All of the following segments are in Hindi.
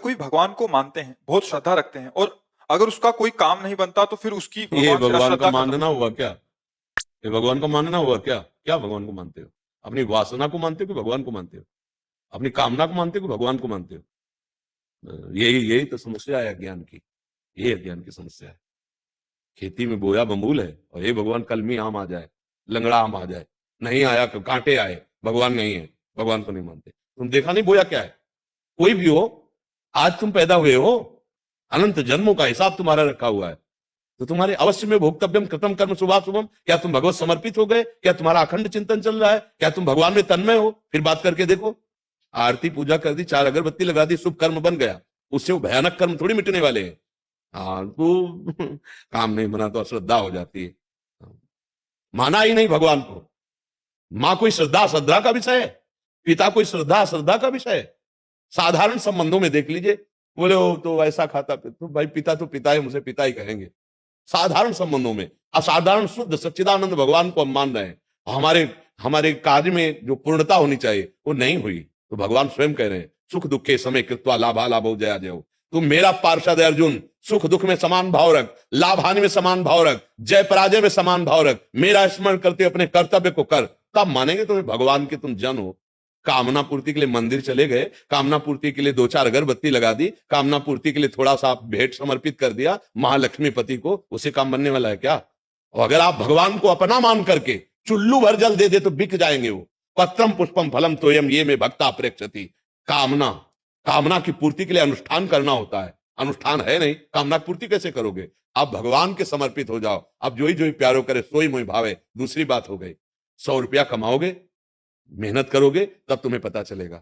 कोई भगवान को मानते हैं, बहुत श्रद्धा रखते हैं, और अगर उसका कोई काम नहीं बनता तो फिर उसकी ये भगवान से भगवान का अश्रद्धा मानना हुआ क्या? ये भगवान का मानना हुआ क्या? क्या भगवान को मानते हो? अपनी वासना को मानते हो कि भगवान को मानते हो? अपनी कामना को मानते हो कि भगवान को मानते हो? यही यही तो समस्या है अज्ञान की। ये अज्ञान की समस्या है। खेती में बोया बमूल है और ये भगवान कलमी आम आ जाए, लंगड़ा आम आ जाए, नहीं आया कांटे आए, भगवान नहीं है, भगवान को नहीं मानते। तुम देखा नहीं बोया क्या है? कोई भी हो, आज तुम पैदा हुए हो, अनंत जन्मों का हिसाब तुम्हारा रखा हुआ है, तो तुम्हारे अवश्य में भोक्तव्यम कृतम कर्म शुभाशुभम। क्या तुम भगवत समर्पित हो गए? क्या तुम्हारा अखंड चिंतन चल रहा है? क्या तुम भगवान में तन्मय हो? फिर बात करके देखो। आरती पूजा कर दी, 4 अगरबत्ती लगा दी, शुभ कर्म बन गया, उससे वो भयानक कर्म थोड़ी मिटने वाले हैं। हाँ तो काम नहीं बना तो अश्रद्धा हो जाती है। माना ही नहीं भगवान को। मां कोई श्रद्धा श्रद्धा का विषय है, पिता कोई श्रद्धा श्रद्धा का विषय है। साधारण संबंधों में देख लीजिए, बोले वो तो ऐसा खाता, तो भाई पिता तो पिता है, मुझे पिता ही कहेंगे। साधारण संबंधों में असाधारण शुद्ध सच्चिदानंद भगवान को हम मान रहे हैं, हमारे हमारे कार्य में जो पूर्णता होनी चाहिए वो नहीं हुई, तो भगवान स्वयं कह रहे हैं सुख दुखे समय कृत्वा लाभा लाभो जया जयो। तुम मेरा पार्षद अर्जुन, सुख दुख में समान भाव रख, लाभ हानि में समान भाव रख, जय पराजय में समान भाव रख, मेरा स्मरण करते अपने कर्तव्य को कर, तब मानेंगे तुम्हें भगवान के तुम जन हो। कामना पूर्ति के लिए मंदिर चले गए, कामना पूर्ति के लिए 2-4 अगरबत्ती लगा दी, कामना पूर्ति के लिए थोड़ा सा भेंट समर्पित कर दिया महालक्ष्मी पति को, उसे काम बनने वाला है क्या? और अगर आप भगवान को अपना मान करके चुल्लू भर जल दे दे तो बिक जाएंगे वो। पत्रम पुष्पम फलम तोयम ये में भक्ता प्रेक्षति। कामना कामना की पूर्ति के लिए अनुष्ठान करना होता है, अनुष्ठान है नहीं, कामना पूर्ति कैसे करोगे? आप भगवान के समर्पित हो जाओ। अब जो ही प्यारो करे सोई मोहि भावे। दूसरी बात हो गई, 100 रुपया कमाओगे, मेहनत करोगे, तब तुम्हें पता चलेगा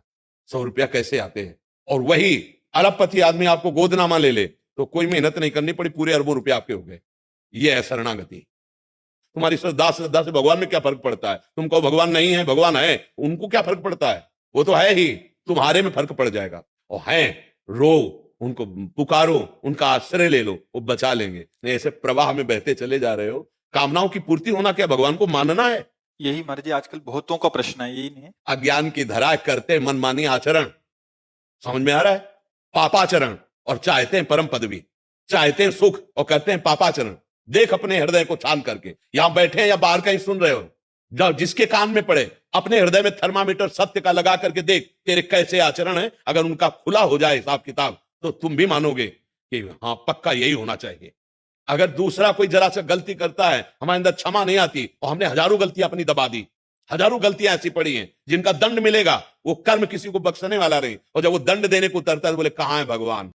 100 रुपया कैसे आते हैं। और वही अरबपति आदमी आपको गोदनामा ले ले तो कोई मेहनत नहीं करनी पड़ी, पूरे अरबों रुपया आपके हो गए। ये है शरणागति। तुम्हारी श्रद्धा से भगवान में क्या फर्क पड़ता है? तुम कहो भगवान नहीं है, भगवान है, उनको क्या फर्क पड़ता है? वो तो है ही, तुम्हारे में फर्क पड़ जाएगा। और है, रो, उनको पुकारो, उनका आश्रय ले लो, वो बचा लेंगे। नहीं ऐसे प्रवाह में बहते चले जा रहे हो। कामनाओं की पूर्ति होना क्या भगवान को मानना है? यही महाराज जी आजकल बहुतों का प्रश्न है, यही नहीं है। अज्ञान की धरा करते मनमानी आचरण, समझ में आ रहा है? पापाचरण, और चाहते हैं परम पदवी, चाहते हैं सुख और करते हैं पापाचरण। देख अपने हृदय को छान करके, यहां बैठे हैं या बाहर कहीं सुन रहे हो, जब जिसके कान में पड़े अपने हृदय में थर्मामीटर सत्य का लगा करके देख तेरे कैसे आचरण है। अगर उनका खुला हो जाए हिसाब किताब तो तुम भी मानोगे कि हाँ पक्का यही होना चाहिए। अगर दूसरा कोई जरा सा गलती करता है, हमारे अंदर क्षमा नहीं आती, और हमने हजारों गलतियां अपनी दबा दी, हजारों गलतियां ऐसी पड़ी हैं जिनका दंड मिलेगा, वो कर्म किसी को बख्शने वाला नहीं। और जब वो दंड देने को उतरता है तो बोले कहां है भगवान।